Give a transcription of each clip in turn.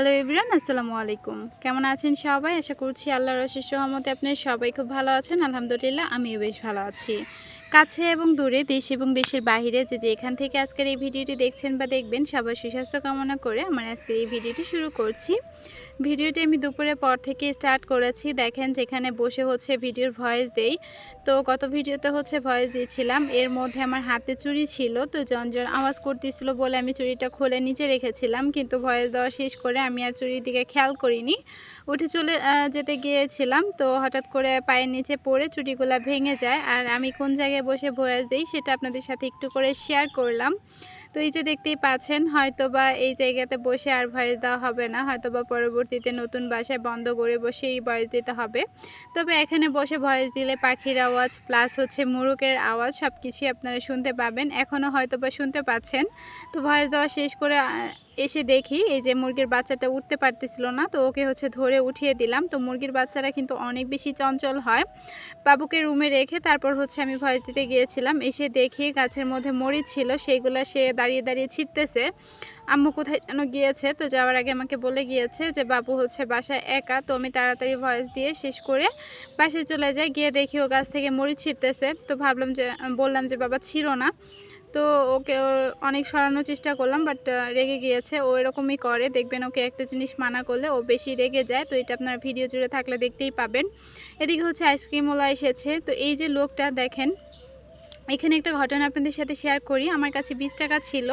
Hello everyone, আসসালামু আলাইকুম। কেমন আছেন সবাই? আশা করছি আল্লাহর অশেষ রহমতে আপনারা সবাই খুব ভালো আছেন। আলহামদুলিল্লাহ আমিও বেশ ভালো আছি। কাছে এবং দূরে, দেশ এবং দেশের বাহিরে যে যেখান থেকে আজকের এই ভিডিওটি দেখছেন বা দেখবেন, সবার সুস্বাস্থ্য কামনা করে আমার আজকের এই ভিডিওটি শুরু করছি। ভিডিওটি আমি দুপুরের পর থেকে স্টার্ট করেছি। দেখেন যেখানে বসে ভিডিওর ভয়েস দেই। তো গত ভিডিওতে ভয়েস দিয়েছিলাম। এর মধ্যে আমার হাতে চুড়ি ছিল। তো ঝনঝন আওয়াজ করতেছিল বলে আমি চুড়িটা খুলে নিচে রেখেছিলাম। কিন্তু ভয়েস দেওয়া শেষ করে আমি আর চুড়ির দিকে খেয়াল করিনি। উঠে চলে যেতে গিয়েছিলাম। তো হঠাৎ করে পায়ের নিচে পড়ে চুড়িগুলা ভেঙে যায়। আর আমি কোন জায়গায় বসে ভয়েস দেই সেটা আপনাদের সাথে একটু করে শেয়ার করলাম। তো এই যে দেখতেই পাচ্ছেন, হয়তোবা এই জায়গাতে বসে আর ভয়েস দেওয়া হবে না, হয়তোবা পরবর্তীতে নতুন বাসায় বন্ধ করে বসে এই ভয়েস দিতে হবে। তবে এখানে বসে ভয়েস দিলে পাখির আওয়াজ প্লাস মোরগের আওয়াজ সব কিছুই আপনারা শুনতে পাবেন। এখনও হয়তোবা শুনতে পাচ্ছেন। তো ভয়েস দেওয়া শেষ করে এসে দেখি এই যে মুরগির বাচ্চাটা উঠতে পারতেছিল না। তো ওকে ধরে উঠিয়ে দিলাম। তো মুরগির বাচ্চারা কিন্তু অনেক বেশি চঞ্চল হয়। বাবুকে রুমে রেখে তারপর আমি ভয়েস দিতে গিয়েছিলাম। এসে দেখি গাছের মধ্যে মরিচ ছিল, সেইগুলো সে দাঁড়িয়ে দাঁড়িয়ে ছিঁড়তেছে। আম্মু কোথায় যেন গিয়েছে, তো যাওয়ার আগে আমাকে বলে গিয়েছে যে বাবু বাসায় একা। তো আমি তাড়াতাড়ি ভয়েস দিয়ে শেষ করে বাসায় চলে যাই। গিয়ে দেখি ও গাছ থেকে মরিচ ছিঁড়তেছে। তো বললাম যে বাবা ছিঁড়ো না। তো ওকে অনেক সরানোর চেষ্টা করলাম, বাট রেগে গিয়েছে। ও এরকমই করে, দেখবেন ওকে একটা জিনিস মানা করলে ও বেশি রেগে যায়। তো এটা আপনার ভিডিও জুড়ে থাকলে দেখতেই পাবেন। এদিকে আইসক্রিমওয়ালা এসেছে। তো এই যে লোকটা দেখেন, এখানে একটা ঘটনা আপনাদের সাথে শেয়ার করি। আমার কাছে 20 টাকা ছিল,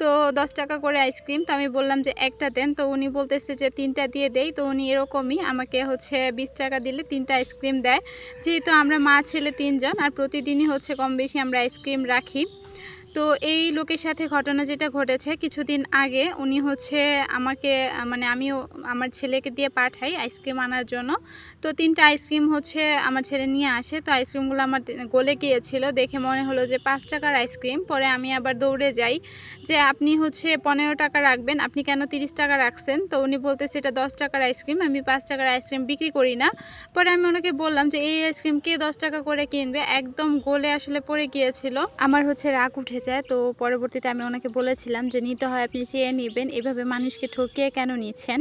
তো 10 টাকা করে আইসক্রিম। তো আমি বললাম যে একটা দেন। তো উনি বলতেছে যে 3টা দিয়ে দেই। তো উনি এরকমই আমাকে 20 টাকা দিলে 3টা আইসক্রিম দেয়। যেহেতু আমরা মা ছেলে 3 জন, আর প্রতিদিনই কম বেশি আমরা আইসক্রিম রাখি। তো এই লোকের সাথে ঘটনা যেটা ঘটেছে, কিছুদিন আগে উনি আমাকে মানে আমিও আমার ছেলেকে দিয়ে পাঠাই আইসক্রিম আনার জন্য। তো 3টা আইসক্রিম আমার ছেলে নিয়ে আসে। তো আইসক্রিমগুলো আমার গলে গিয়েছিল, দেখে মনে হলো যে 5 টাকার আইসক্রিম। পরে আমি আবার দৌড়ে যাই যে আপনি 15 টাকা রাখবেন, আপনি কেন 30 টাকা রাখছেন? তো উনি বলতেছে এটা 10 টাকার আইসক্রিম, আমি 5 টাকার আইসক্রিম বিক্রি করি না। পরে আমি ওনাকে বললাম যে এই আইসক্রিম কে 10 টাকা করে কিনবে? একদম গলে পড়ে গিয়েছিল। আমার রাগ উঠে যায়। তো পরবর্তীতে আমি ওনাকে বলেছিলাম যে নিতে হয় আপনি চেয়ে নেবেন, এভাবে মানুষকে ঠকিয়ে কেন নিচ্ছেন?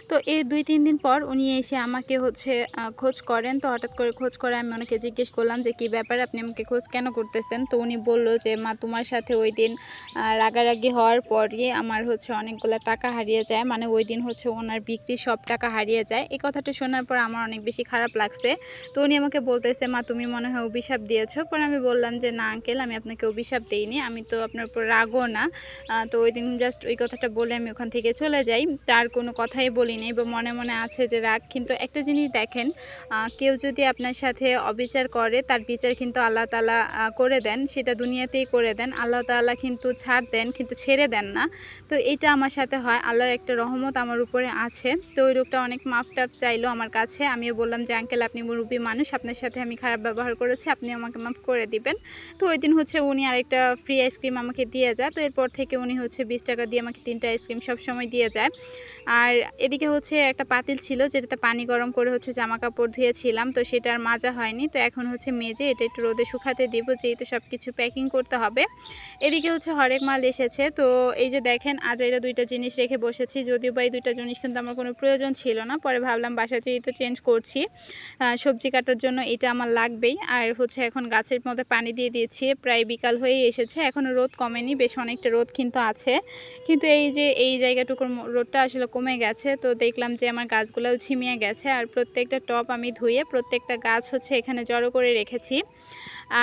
তো এর 2-3 দিন পর উনি এসে আমাকে খোঁজ করেন। তো হঠাৎ করে খোঁজ করে আমি ওনাকে জিজ্ঞেস করলাম যে কী ব্যাপার, আপনি আমাকে খোঁজ কেন করতেছেন? তো উনি বলল যে মা, তোমার সাথে ওই দিন রাগারাগি হওয়ার পরই আমার অনেকগুলো টাকা হারিয়ে যায়। মানে ওই দিন ওনার বিক্রি সব টাকা হারিয়ে যায়। এই কথাটা শোনার পর আমার অনেক বেশি খারাপ লাগছে। তো উনি আমাকে বলতেছে, মা তুমি মনে হয় অভিশাপ দিয়েছো। পরে আমি বললাম যে না আঙ্কেল, আমি আপনাকে অভিশাপ দিইনি, আমি তো আপনার উপর রাগও না। তো ওই দিন জাস্ট ওই কথাটা বলে আমি ওখান থেকে চলে যাই। তার কোনো কথাই বলিনি বা মনে মনে আছে যে রাগ। কিন্তু একটা জিনিস দেখেন, কেউ যদি আপনার সাথে অবিচার করে, তার বিচার কিন্তু আল্লাহ তাআলা করে দেন। সেটা দুনিয়াতেই করে দেন। আল্লাহ তাআলা কিন্তু ছাড় দেন, কিন্তু ছেড়ে দেন না। তো এটা আমার সাথে হয়। আল্লাহর একটা রহমত আমার উপরে আছে। তো ওই লোকটা অনেক মাফ টাফ চাইলো আমার কাছে। আমিও বললাম যে আঙ্কেল, আপনি মুরব্বী মানুষ, আপনার সাথে আমি খারাপ ব্যবহার করেছি, আপনি আমাকে মাফ করে দিবেন। তো ওই দিন উনি আরেকটা ফ্রি আইসক্রিম আমাকে দিয়ে যায়। তো এরপর থেকে উনি 20 টাকা দিয়ে আমাকে 3টা আইসক্রিম সবসময় দিয়ে যায়। আর এদিকে একটা পাতিল ছিল যেটাতে পানি গরম করে জামা কাপড় ধুয়েছিলাম। তো সেটা আর মাজা হয়নি। তো এখন মেজে এটা একটু রোদে শুকাতে দিব, যেহেতু সব কিছু প্যাকিং করতে হবে। এদিকে হরেক মাল এসেছে। তো এই যে দেখেন, আজাইরা 2টা জিনিস রেখে বসেছি। যদিও বা এই 2টা জিনিস কিন্তু আমার কোনো প্রয়োজন ছিল না। পরে ভাবলাম বাসা যেহেতু চেঞ্জ করছি, সবজি কাটার জন্য এটা আমার লাগবেই। আর এখন গাছের মধ্যে পানি দিয়ে দিয়েছি, প্রায় বিকাল হয়েই এসেছে। এখনও রোদ কমেনি, বেশ অনেকটা রোদ কিন্তু আছে। কিন্তু এই যে এই জায়গাটুকুর রোদটা কমে গেছে। তো দেখলাম যে আমার গাছগুলোও ঝিমিয়ে গেছে। আর প্রত্যেকটা টব আমি ধুয়ে প্রত্যেকটা গাছ এখানে জড়ো করে রেখেছি।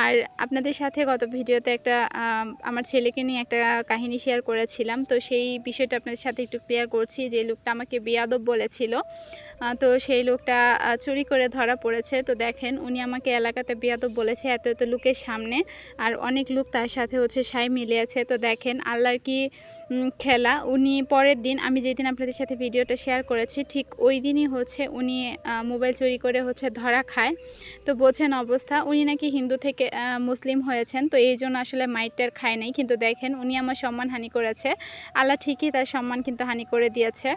আর আপনাদের সাথে গত ভিডিওতে একটা আমার ছেলেকে নিয়ে একটা কাহিনী শেয়ার করেছিলাম। তো সেই বিষয়টা আপনাদের সাথে একটু ক্লিয়ার করছি। যে লোকটা আমাকে বেয়াদব বলেছিল, তো সেই লোকটা চুরি করে ধরা পড়েছে। তো দেখেন, উনি আমাকে এলাকাতে বেয়াদব বলেছে এত এত লোকের সামনে, আর অনেক লোক তার সাথে সায় মিলিয়েছে। তো দেখেন আল্লাহর কি খেলা। উনি পরের দিন, আমি যেদিন আপনাদের সাথে ভিডিওটা শেয়ার করেছি, ঠিক ওই দিনই উনি মোবাইল চুরি করে ধরা খায়। তো বোঝেন অবস্থা। উনি নাকি হিন্দু থেকে মুসলিম হয়েছেন, তো এই জন্য আসলে মাইরটার খায় নাই। কিন্তু দেখেন উনি আমার সম্মানহানি করেছে, আল্লাহ ঠিকই তার সম্মান কিন্তু হানি করে দিয়েছে।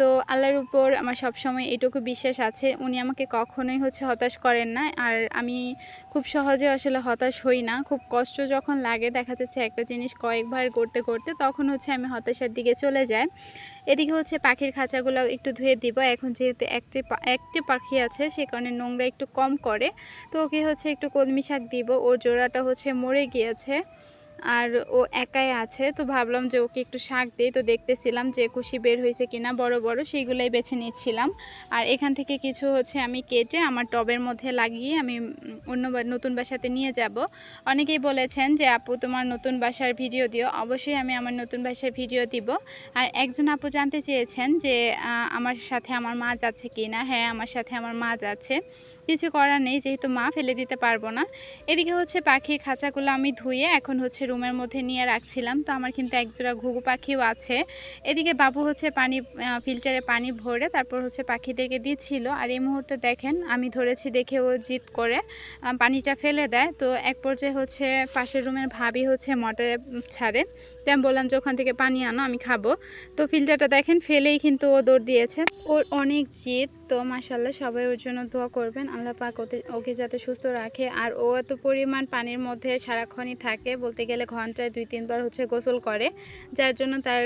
তো আল্লাহর উপর আমার সবসময় এটুকু বিশ্বাস আছে, উনি আমাকে কখনোই হতাশ করেন না। আর আমি খুব সহজে আসলে হতাশ হই না। খুব কষ্ট যখন লাগে, দেখা যাচ্ছে একটা জিনিস কয়েকবার করতে করতে তখন আমি হতাশার দিকে চলে যাই। এদিকে পাখির খাঁচাগুলোও একটু ধুয়ে দিব। এখন যেহেতু একটি পাখি আছে, সে কারণে নোংরা একটু কম করে। তো ওকে একটু কলমি শাক দিব। ওর জোড়াটা মরে গিয়েছে আর ও একাই আছে, তো ভাবলাম যে ওকে একটু শাক দিই। তো দেখতেছিলাম যে কুশি বের হয়েছে কিনা বড় বড়, সেইগুলাই বেছে নিচ্ছিলাম। আর এখান থেকে কিছু আমি কেটে আমার টবের মধ্যে লাগিয়ে আমি অন্য নতুন বাসাতে নিয়ে যাব। অনেকেই বলেছেন যে আপু তোমার নতুন বাসার ভিডিও দিও। অবশ্যই আমি আমার নতুন বাসার ভিডিও দিব। আর একজন আপু জানতে চেয়েছেন যে আমার সাথে আমার মাছ আছে কি না। হ্যাঁ, আমার সাথে আমার মাছ আছে, কিছু করার নেই, যেহেতু মা ফেলে দিতে পারবো না। এদিকে পাখির খাঁচাগুলো আমি ধুয়ে এখন রুমের মধ্যে নিয়ে রাখছিলাম। তো আমার কিন্তু একজোড়া ঘুঘু পাখিও আছে। এদিকে বাবু পানি ফিল্টারে পানি ভরে তারপর পাখিদেরকে দিচ্ছিল। আর এই মুহূর্তে দেখেন আমি ধরেছি দেখে ও জিদ করে পানিটা ফেলে দেয়। তো এক পর্যায়ে পাশের রুমের ভাবি মোটরে ছাড়ে। তো আমি বললাম যে ওখান থেকে পানি আনো, আমি খাবো। তো ফিল্টারটা দেখেন ফেলেই কিন্তু ও দৌড় দিয়েছে। ওর অনেক জিদ। তো মাশাআল্লাহ, সবাই ওর জন্য দোয়া করবেন, আল্লাহ পাক ওকে যাতে সুস্থ রাখে। আর ও এত পরিমাণ পানির মধ্যে সারাক্ষণই থাকে, বলতে গেলে ঘন্টায় 2-3 বার গোসল করে, যার জন্য তার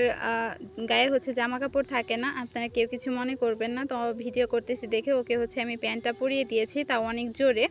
গায়ে জামা কাপড় থাকে না। আপনারা কেউ কিছু মনে করবেন না। তো ভিডিও করতেছি দেখে ওকে আমি প্যান্টটা পরিয়ে দিয়েছি, তাও অনেক জোরে।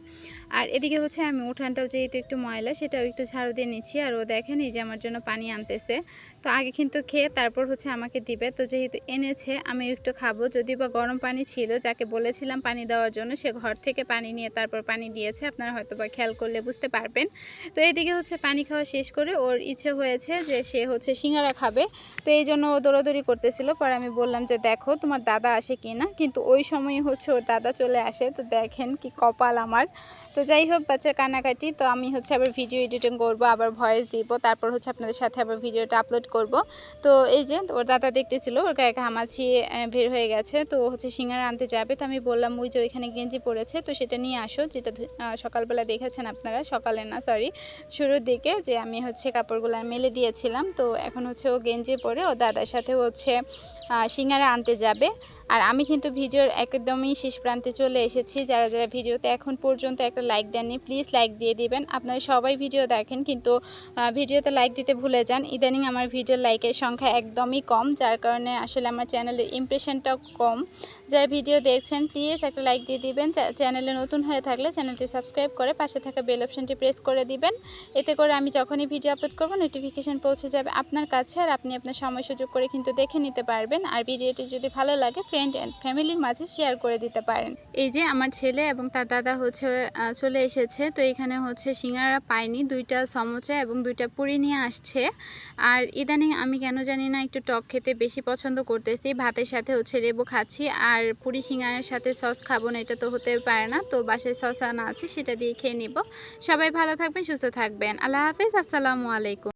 আর এদিকে আমি উঠানটাও যেহেতু একটু ময়লা, সেটাও একটু ঝাড়ু দিয়ে নিচ্ছি। আর ও দেখেন এই যে আমার জন্য পানি আনতেছে। তো আগে কিন্তু খেয়ে তারপর আমাকে দিবে। তো যেহেতু এনেছে আমি একটু খাবো। যদি বা গরম পানি ছিল, যাকে বলেছিলাম পানি দেওয়ার জন্য, সে ঘর থেকে পানি নিয়ে তারপর পানি দিয়েছে। আপনারা হয়তো বা খেয়াল করলে বুঝতে পারবেন। তো এইদিকে পানি খাওয়া শেষ করে ওর ইচ্ছে হয়েছে যে সে সিঙ্গারা খাবে। তো এই জন্য ও দৌড়াদৌড়ি করতেছিল। পরে আমি বললাম যে দেখো তোমার দাদা আসে কি না, কিন্তু ওই সময়ই ওর দাদা চলে আসে। তো দেখেন কি কপাল আমার। তো যাই হোক, বাচ্চার কান্নাকাটি। তো আমি আবার ভিডিও এডিটিং করব, আবার ভয়েস দিব, তারপর আপনাদের সাথে আবার ভিডিওটা আপলোড করব। তো এই যে ওর দাদা দেখতেছিল ওর গায়ে ঘামাচি বের হয়ে গেছে। তো সিঙ্গারা আনতে যাবে। তো আমি বললাম ওই যে ওইখানে গেঞ্জি পড়েছে, তো সেটা নিয়ে আসো, যেটা সকালবেলা দেখেছেন আপনারা, সকালে না সরি শুরুর দিকে, যে আমি কাপড়গুলো মেলে দিয়েছিলাম। তো এখন ও গেঞ্জি পরে ও দাদার সাথে সিঙ্গারা আনতে যাবে। আর আমি কিন্তু ভিডিওর একদমই শেষ প্রান্তে চলে এসেছি। যারা যারা ভিডিওতে এখন পর্যন্ত একটা লাইক দেননি, প্লিজ লাইক দিয়ে দিবেন। আপনারা সবাই ভিডিও দেখেন, কিন্তু ভিডিওতে লাইক দিতে ভুলে যান। ইদানিং আমার ভিডিওর লাইকের সংখ্যা একদমই কম, যার কারণে আসলে আমার চ্যানেলের ইমপ্রেশনটাও কম। যারা ভিডিও দেখছেন প্লিজ একটা লাইক দিয়ে দিবেন। চ্যানেলে নতুন হয়ে থাকলে চ্যানেলটি সাবস্ক্রাইব করে পাশে থাকা বেল অপশনটি প্রেস করে দিবেন। এতে করে আমি যখনই ভিডিও আপলোড করব নোটিফিকেশান পৌঁছে যাবে আপনার কাছে, আর আপনি আপনার সময় সুযোগ করে কিন্তু দেখে নিতে পারবেন। আর ভিডিওটি যদি ভালো লাগে ফ্রেন্ড অ্যান্ড ফ্যামিলির মাঝে শেয়ার করে দিতে পারেন। এই যে আমার ছেলে এবং তার দাদা চলে এসেছে। তো এখানে সিঙ্গারা পাইনি, 2টা সমোসা এবং 2টা পুরি নিয়ে আসছে। আর ইদানিং আমি কেন জানি না একটু টক খেতে বেশি পছন্দ করতেছি। ভাতের সাথে লেবু খাচ্ছি, আর পুরি সিঙ্গারার সাথে সস খাবো না, এটা তো হতে পারে না। তো বাসায় সস আনা আছে, সেটা দিয়ে খেয়ে নিব। সবাই ভালো থাকবেন, সুস্থ থাকবেন। আল্লাহ হাফিজ, আসসালামু আলাইকুম।